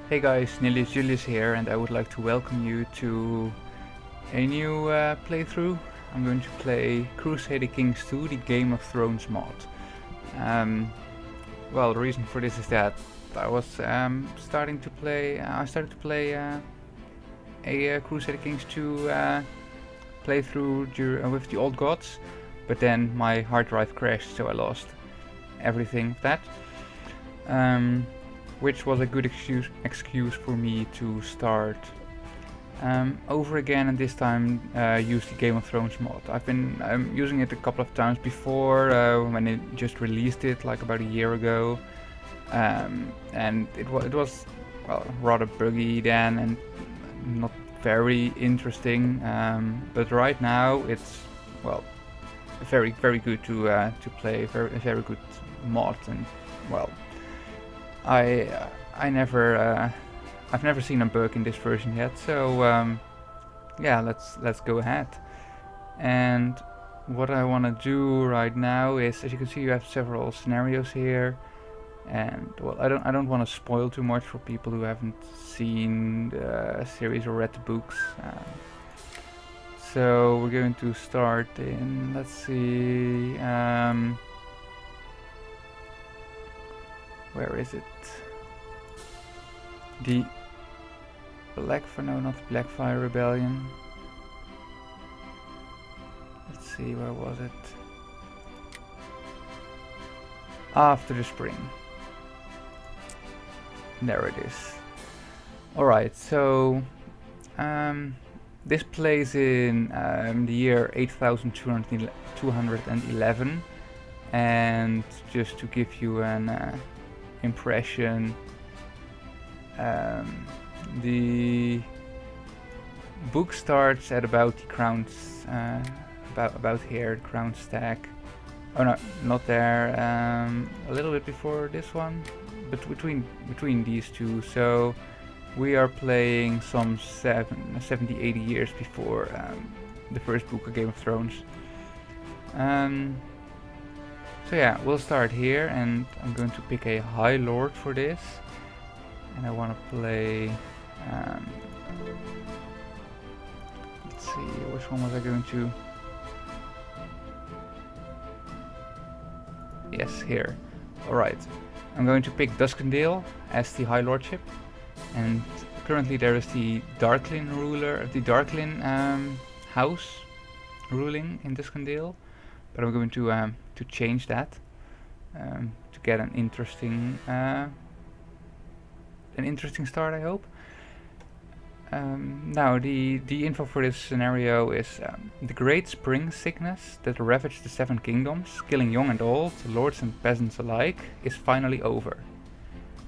Hey guys, Nilius Julius here, and I would like to welcome you to a new playthrough. I'm going to play Crusader Kings 2, the Game of Thrones mod. Well, the reason for this is that I was starting to play. I started to play a Crusader Kings 2 playthrough with the old gods, but then my hard drive crashed, so I lost everything of that. Which was a good excuse for me to start over again, and this time use the Game of Thrones mod. I've been using it a couple of times before when it just released it like about a year ago, and it was well rather buggy then and not very interesting. But right now it's well very good to play, very good mod, and well. I've never seen a bug in this version yet, so yeah, let's go ahead. And what I want to do right now is, as you can see, you have several scenarios here, and well, I don't want to spoil too much for people who haven't seen the series or read the books. So we're going to start in, let's see. Where is it? The not the Blackfire Rebellion. Let's see, where was it? After the Spring. There it is. Alright, so this plays in the year 8211, and just to give you an impression, the book starts at about the crowns, about here, the crown stack. Oh no, not there. A little bit before this one, but between these two. So we are playing some 70-80 years before the first book of Game of Thrones. So yeah, we'll start here, and I'm going to pick a High Lord for this, and I want to play, let's see, which one was I going to, yes, here. Alright, I'm going to pick Duskendale as the High Lordship, and currently there is the Darklyn ruler, the Darklyn house ruling in Duskendale, but I'm going to change that to get an interesting start, I hope. Now the info for this scenario is the great spring sickness that ravaged the Seven Kingdoms, killing young and old, lords and peasants alike, is finally over.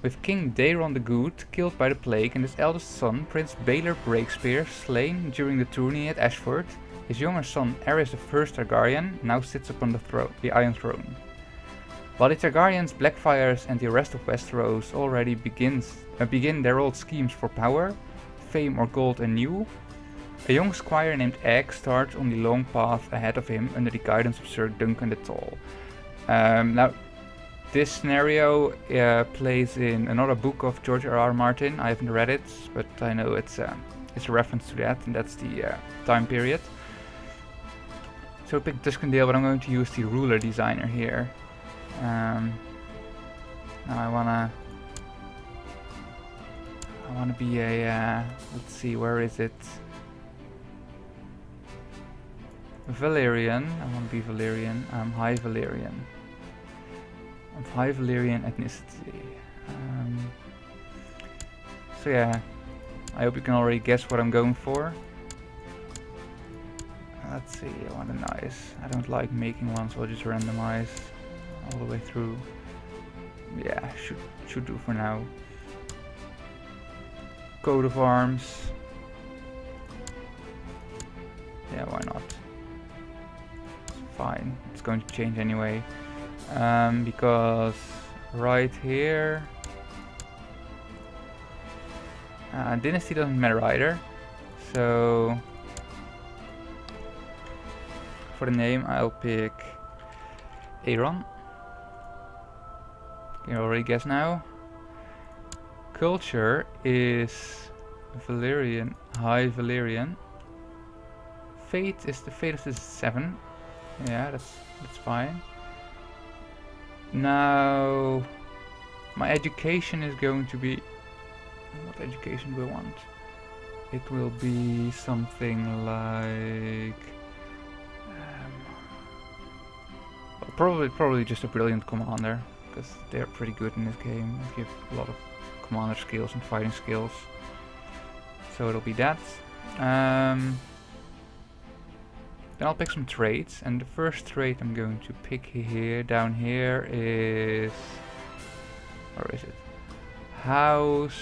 With King Daeron the Good killed by the plague and his eldest son Prince Baelor Breakspear slain during the tourney at Ashford, his younger son Aerys I Targaryen now sits upon the Iron Throne. While the Targaryens, Blackfires and the rest of Westeros already begin their old schemes for power, fame or gold anew, a young squire named Egg starts on the long path ahead of him under the guidance of Sir Duncan the Tall. Now, this scenario plays in another book of George R.R. Martin. I haven't read it, but I know it's a reference to that, and that's the time period. So I picked Duskendale, but I'm going to use the ruler designer here. Now I wanna be a let's see, where is it? Valyrian. I wanna be Valyrian. I'm High Valyrian. Of High Valyrian ethnicity. So yeah, I hope you can already guess what I'm going for. Let's see, I want a nice. I don't like making one, so I'll just randomize all the way through. Yeah, should do for now. Coat of arms. Yeah, why not? It's fine. It's going to change anyway. Because right here, dynasty doesn't matter either. So for the name, I'll pick Aeron. You can already guess now. culture is Valyrian, High Valyrian. Fate is the fate is 7. Yeah, that's fine. Now my education is going to be, what education do I want? It will be something like well, probably just a brilliant commander, because they're pretty good in this game. They give a lot of commander skills and fighting skills. So it'll be that. Then I'll pick some traits, and the first trait I'm going to pick here, down here, is... where is it? House...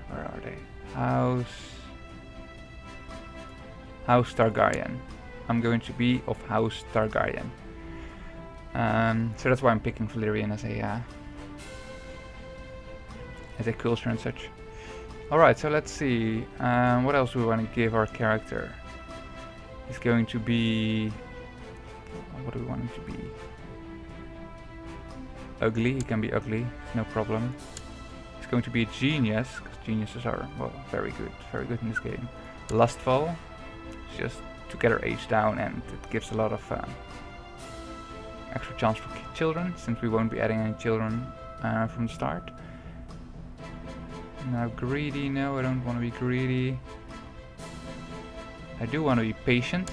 Where are they? House Targaryen. I'm going to be of House Targaryen. So that's why I'm picking Valyrian as a culture and such. Alright, so let's see. What else do we want to give our character? He's going to be... what do we want him to be? Ugly, he can be ugly, no problem. He's going to be a genius, because geniuses are, well, very good in this game. Lustful, just to get her age down, and it gives a lot of extra chance for children, since we won't be adding any children from the start. Now greedy, no, I don't want to be greedy. I do want to be patient.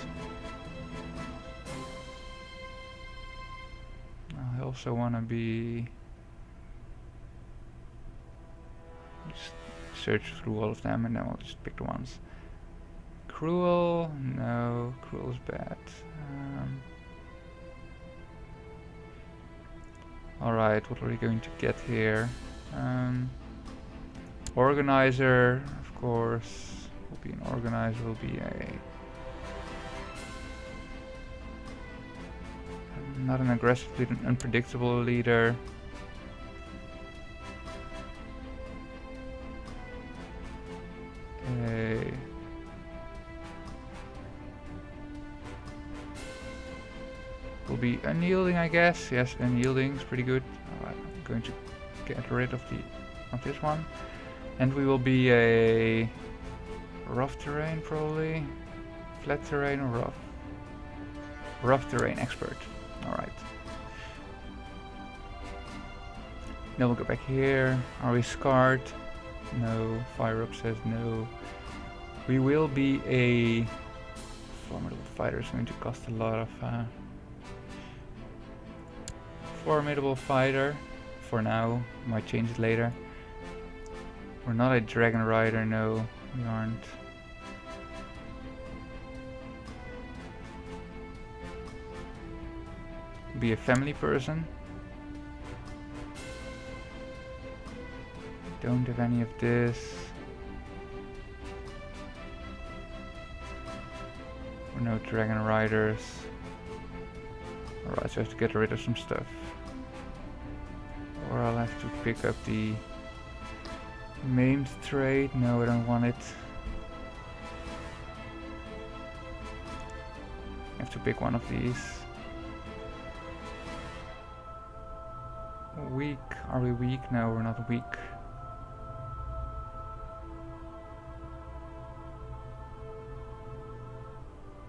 I also want to be... just search through all of them and then we'll just pick the ones. Cruel, no, cruel is bad. Alright, what are we going to get here? Organizer, of course. Will be an organizer, will be a... not an aggressive leader, an unpredictable leader. Okay. Will be unyielding, I guess. Yes, unyielding is pretty good. Alright, I'm going to get rid of this one. And we will be a rough terrain, probably. Flat terrain or rough? Rough terrain expert. Alright. Then we'll go back here. Are we scarred? No. Fire up says no. We will be a formidable fighter. It's going to cost a lot of formidable fighter for now. Might change it later. We're not a dragon rider, no, we aren't. Be a family person. Don't have any of this. We're no dragon riders. Alright, so I have to get rid of some stuff. Or I'll have to pick up the maimed trait. No, I don't want it. I have to pick one of these. Weak. Are we weak? No, we're not weak.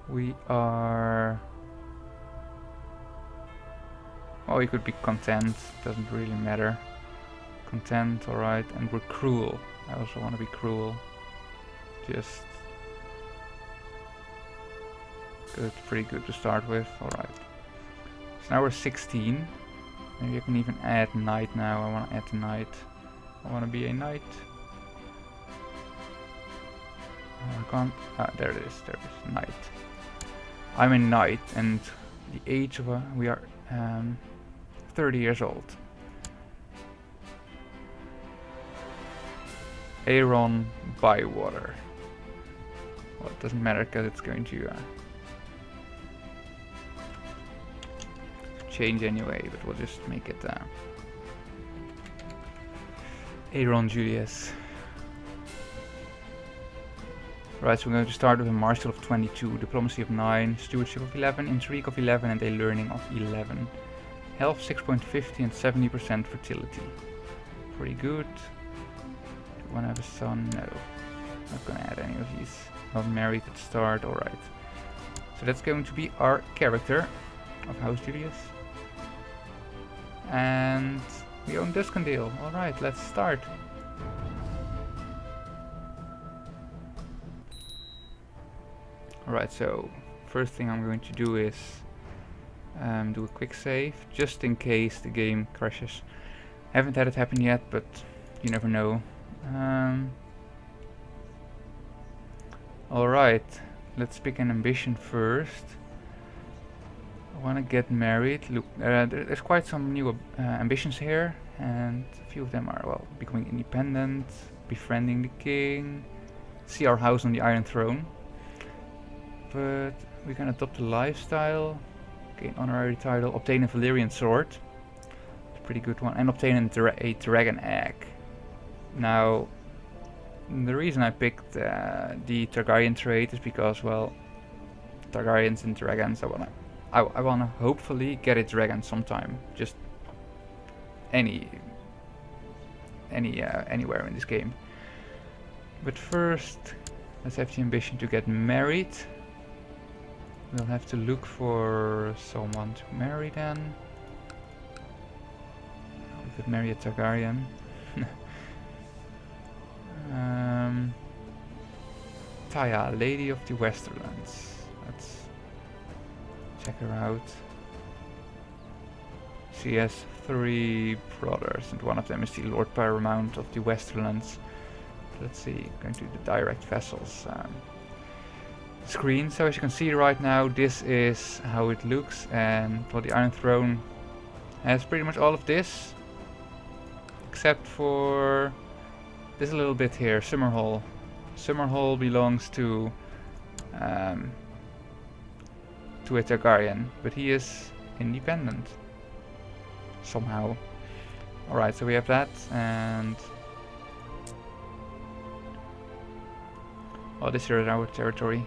We are... well, we could be content. Doesn't really matter. Content, alright, and we're cruel. I also want to be cruel. Just... because it's pretty good to start with, alright. So now we're 16. Maybe I can even add knight now. I want to add the knight. I want to be a knight. Oh, I can't... ah, there it is, knight. I'm a knight, and the age of we are 30 years old. Aeron Bywater. Well, it doesn't matter because it's going to change anyway, but we'll just make it Aeron Julius. Right, so we're going to start with a martial of 22, diplomacy of 9, stewardship of 11, intrigue of 11, and a learning of 11. Health 6.50 and 70% fertility. pretty good. Do you want to have a son? No. Not gonna add any of these. Not married at the start, alright. So that's going to be our character of House Julius. And we own Duskendale. Alright, let's start. Alright, so first thing I'm going to do is do a quick save, just in case the game crashes. Haven't had it happen yet, but you never know. Alright, let's pick an ambition first. I want to get married. Look, there's quite some new ambitions here, and a few of them are, well, becoming independent, befriending the king, see our house on the Iron Throne. But we can adopt a lifestyle, gain honorary title, obtain a Valyrian sword. It's a pretty good one, and obtain a dragon egg. Now, the reason I picked the Targaryen trait is because, well, Targaryens and dragons, I wanna hopefully get a dragon sometime. Just anywhere in this game. But first, let's have the ambition to get married. We'll have to look for someone to marry then. We could marry a Targaryen. Taya, Lady of the Westerlands. Let's check her out. She has 3 brothers, and one of them is the Lord Paramount of the Westerlands. Let's see, going to the direct vassals screen. So as you can see right now, this is how it looks, and well, the Iron Throne has pretty much all of this, except for this little bit here, Summerhall. Summerhall belongs to a Targaryen, but he is independent somehow. Alright, so we have that, and oh, this here is our territory.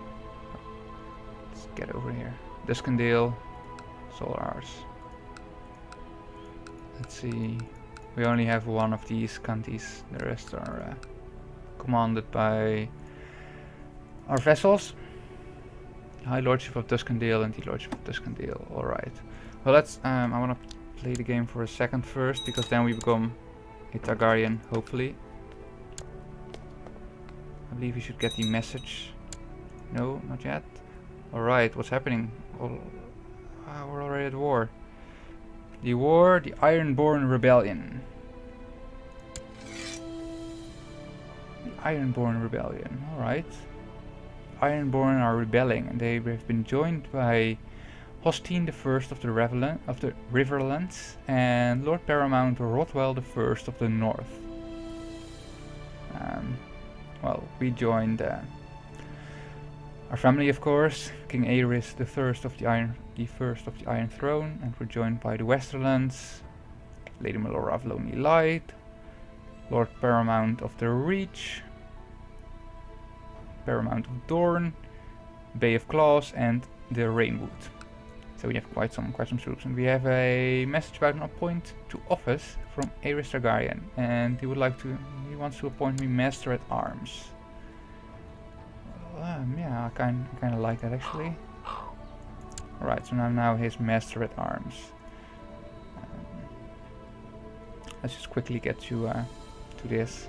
Let's get over here. Duskendale, it's all ours. Let's see. We only have one of these counties. The rest are commanded by our vassals. High Lordship of Duskendale and the Lordship of Duskendale. Alright. Well, let's. I want to play the game for a second first, because then we become a Targaryen, hopefully. I believe you should get the message. No, not yet. Alright, what's happening? We're already at war. The war, the Ironborn Rebellion. The Ironborn Rebellion, alright. Ironborn are rebelling, and they have been joined by Hostine the First of the Riverlands and Lord Paramount Rothwell the First of the North. Well, we joined our family, of course, King Aerys the First of the Iron Throne, and we're joined by the Westerlands, Lady Melora of Lonely Light, Lord Paramount of the Reach, Paramount of Dorne, Bay of Claws, and the Rainwood. So we have quite some troops, and we have a message about an appoint to office from Aerys Targaryen, and he wants to appoint me Master at Arms. Yeah, I kind of like that actually. Alright, so I'm now his Master at Arms. Let's just quickly get to this.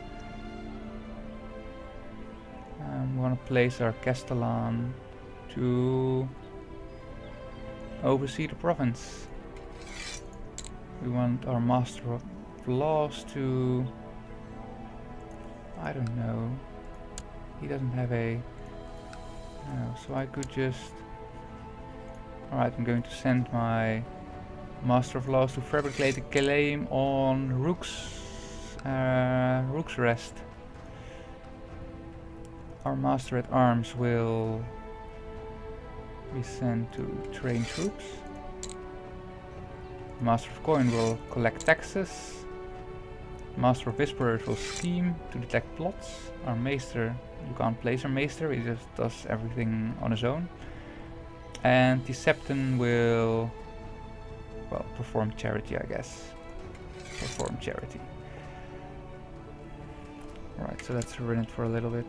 We want to place our Castellan to oversee the province. We want our Master of Laws to... I don't know. He doesn't have a... No, so I could just... Alright, I'm going to send my Master of Laws to fabricate a claim on Rook's Rest. Our Master at Arms will be sent to train troops. Master of Coin will collect taxes. Master of Whisperers will scheme to detect plots. Our Maester, you can't place our Maester, he just does everything on his own. And the Septon will, well, perform charity, I guess. Perform charity. Alright, so let's run it for a little bit.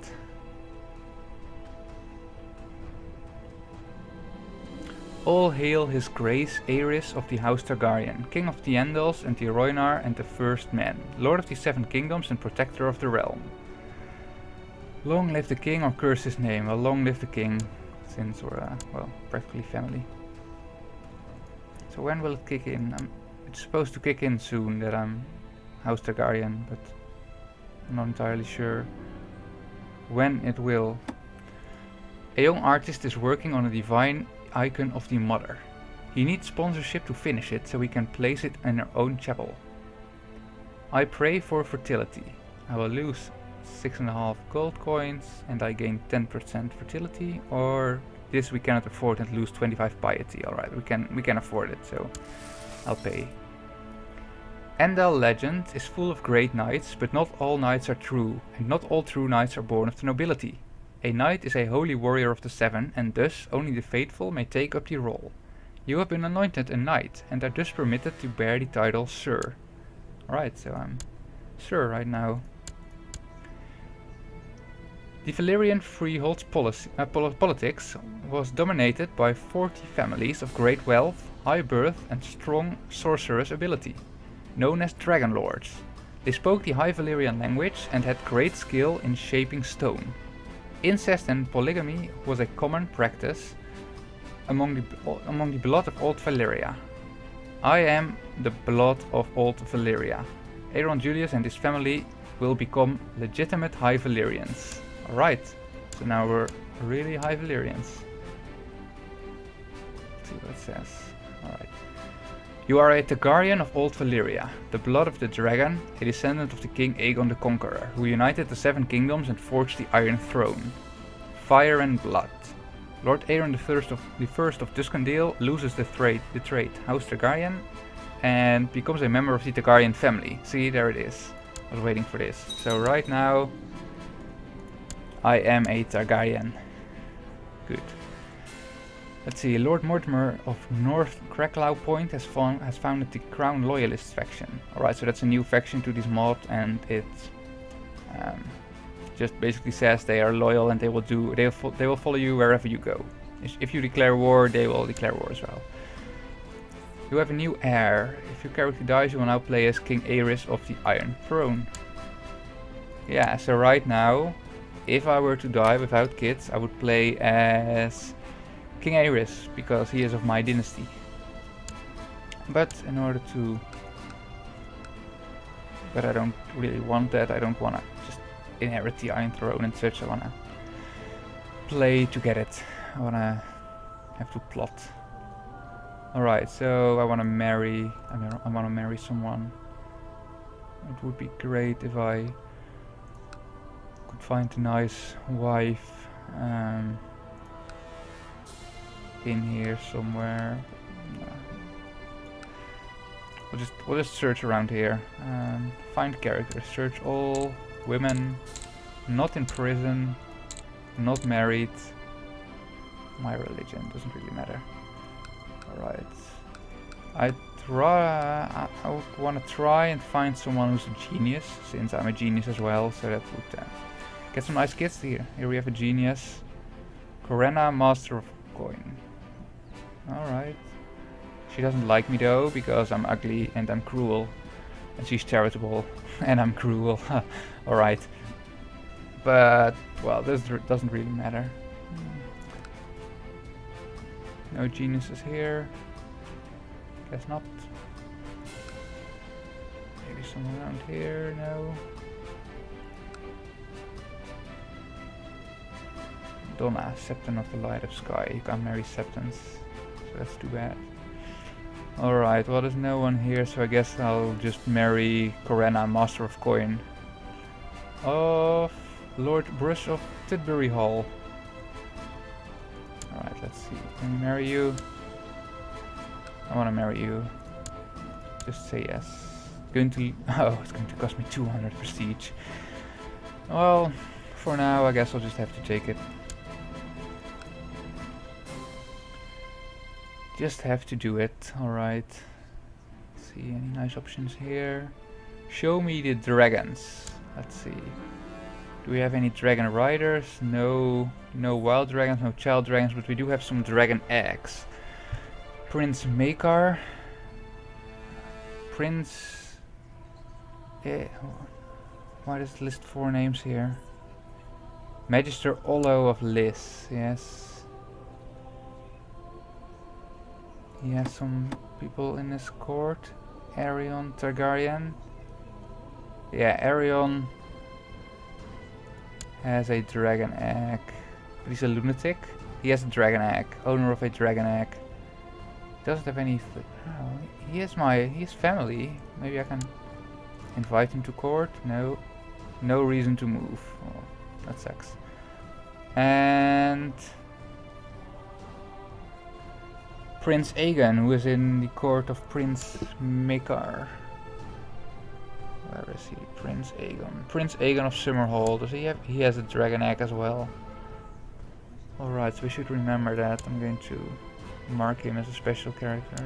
All hail his grace, Aerys of the House Targaryen, king of the Andals and the Rhoynar and the First Men, lord of the Seven Kingdoms and protector of the realm. Long live the king, or curse his name. Well, long live the king, since we're, well, practically family. So when will it kick in? It's supposed to kick in soon that I'm House Targaryen, but I'm not entirely sure when it will. A young artist is working on a divine icon of the Mother. He needs sponsorship to finish it so we can place it in our own chapel. I pray for fertility. I will lose 6.5 gold coins and I gain 10% fertility, or this we cannot afford and lose 25 piety. Alright, we can afford it, so I'll pay. Andal legend is full of great knights, but not all knights are true, and not all true knights are born of the nobility. A knight is a holy warrior of the seven, and thus only the faithful may take up the role. You have been anointed a knight, and are thus permitted to bear the title Sir. Alright, so I'm Sir right now. The Valyrian freehold's politics was dominated by 40 families of great wealth, high birth, and strong sorcerous ability, known as Dragon Lords. They spoke the High Valyrian language and had great skill in shaping stone. Incest and polygamy was a common practice among the blood of Old Valyria. I am the blood of Old Valyria. Aeron Julius and his family will become legitimate High Valyrians. Alright, so now we're really High Valyrians. Let's see what it says. Alright. You are a Targaryen of Old Valyria, the blood of the dragon, a descendant of the king Aegon the Conqueror, who united the Seven Kingdoms and forged the Iron Throne. Fire and blood. Lord Aeron the First of Duskendale loses the trait House Targaryen and becomes a member of the Targaryen family. See, there it is. I was waiting for this. So right now, I am a Targaryen. Good. Let's see, Lord Mortimer of North Cracklow Point has founded the Crown Loyalists faction. Alright, so that's a new faction to this mod, and it just basically says they are loyal and they will follow you wherever you go. If you declare war, they will declare war as well. You have a new heir. If your character dies, you will now play as King Aerys of the Iron Throne. Yeah, so right now, if I were to die without kids, I would play as King Aerys, because he is of my dynasty. But in order to... But I don't really want that. I don't want to just inherit the Iron Throne and such. I want to play to get it. I want to have to plot. Alright, so I want to marry... I want to marry someone. It would be great if I could find a nice wife. In here somewhere. We'll just search around here. Find characters. Search all women, not in prison, not married. My religion doesn't really matter. Alright. I would want to try and find someone who's a genius, since I'm a genius as well. So that would get some nice kids here. Here we have a genius. Corenna, Master of Coin. Alright. She doesn't like me though, because I'm ugly and I'm cruel. And she's charitable and I'm cruel. Alright. But, well, this doesn't really matter. No geniuses here. Guess not. Maybe someone around here? No. Donna, Septon of the Light of Sky. You can't marry Septons. That's too bad. Alright, well there's no one here, so I guess I'll just marry Corenna, Master of Coin. Of Lord Brush of Tidbury Hall. Alright, let's see. Can we marry you? I wanna marry you. Just say yes. It's going to cost me 200 prestige. Well, for now I guess I'll just have to take it. Just have to do it, alright. See, any nice options here? Show me the dragons. Let's see. Do we have any dragon riders? No, no wild dragons, no child dragons, but we do have some dragon eggs. Prince Makar. Prince... why does it list 4 names here? Magister Ollo of Liz, yes. He has some people in his court. Arion Targaryen. Yeah, Arion has a dragon egg. But he's a lunatic. He has a dragon egg. Owner of a dragon egg. Doesn't have any... Oh, he has family. Maybe I can invite him to court. No. No reason to move. Oh, that sucks. And... Prince Aegon, who is in the court of Prince Makar. Where is he? Prince Aegon. Prince Aegon of Summerhall. Does he have... He has a dragon egg as well. Alright, so we should remember that. I'm going to mark him as a special character.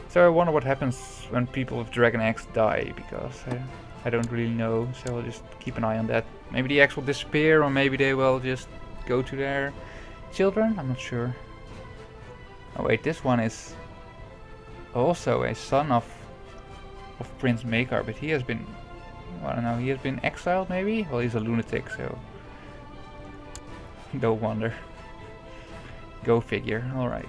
So I wonder what happens when people with dragon eggs die, because I don't really know, so I'll just keep an eye on that. Maybe the eggs will disappear, or maybe they will just go to their children? I'm not sure. Oh wait, this one is also a son of Prince Makar, but he has been... I don't know, he has been exiled maybe? Well, he's a lunatic, so... Don't wonder. Go figure, alright.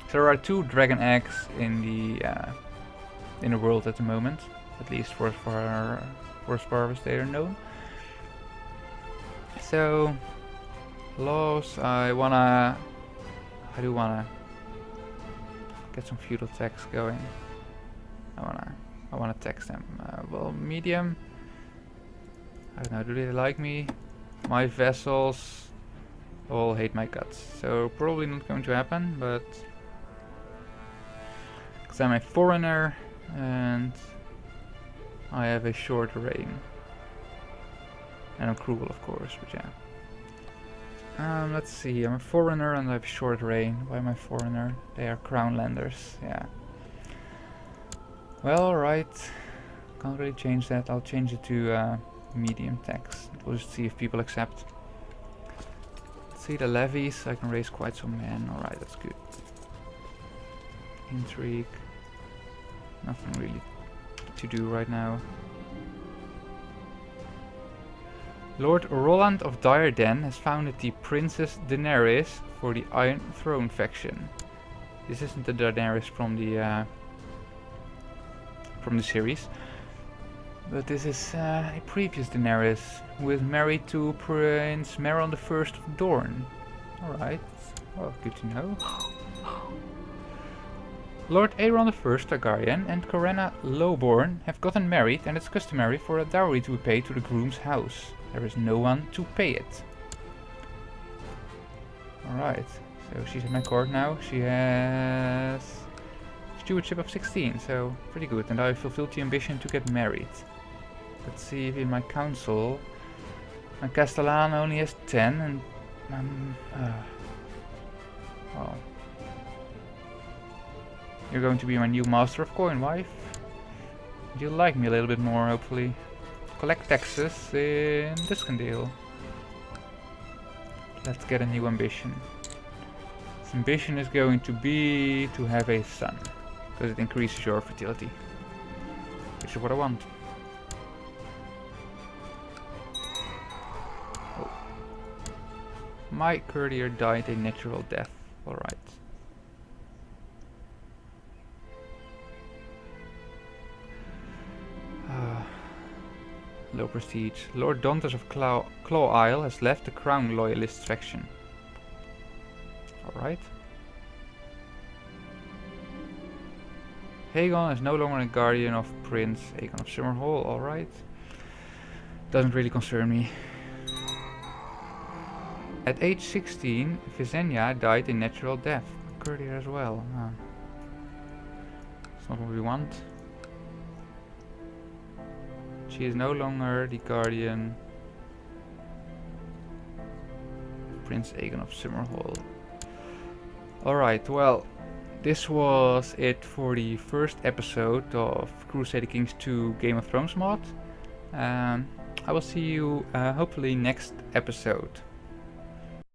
So there are 2 dragon eggs in the world at the moment. At least for as far as they are known. So... Laws, I do wanna get some feudal tax going. I wanna tax them. Well, medium. I don't know. Do they like me? My vassals all hate my guts, so probably not going to happen. But because I'm a foreigner and I have a short reign, and I'm cruel, of course. But yeah. Let's see, I'm a foreigner and I have short reign. Why am I foreigner? They are crownlanders, yeah. Well, alright. Can't really change that. I'll change it to medium tax. We'll just see if people accept. Let's see the levies. I can raise quite some men. Alright, that's good. Intrigue. Nothing really to do right now. Lord Roland of Diarden has founded the Princess Daenerys for the Iron Throne faction. This isn't the Daenerys from the series, but this is a previous Daenerys who is married to Prince Meron the First of Dorne. Alright, well, good to know. Lord Aeron I Targaryen and Corenna Lowborn have gotten married, and it's customary for a dowry to be paid to the groom's house. There is no one to pay it. Alright, so she's in my court now. She has stewardship of 16, so pretty good. And I fulfilled the ambition to get married. Let's see if in my council... My Castellan only has 10 and... well... You're going to be my new master of coin, wife. You'll like me a little bit more, hopefully. Collect taxes in Duskendale. Let's get a new ambition. This ambition is going to be to have a son, because it increases your fertility, which is what I want. Oh. My courtier died a natural death. Alright. Low prestige. Lord Dantas of Claw Isle has left the Crown Loyalist faction. Alright. Haegon is no longer a guardian of Prince Aegon of Summerhall. Alright. Doesn't really concern me. At age 16, Visenya died a natural death. Courtier as well. That's not what we want. She is no longer the guardian of Prince Aegon of Summerhall. Alright, well, this was it for the first episode of Crusader Kings 2 Game of Thrones mod. I will see you hopefully next episode.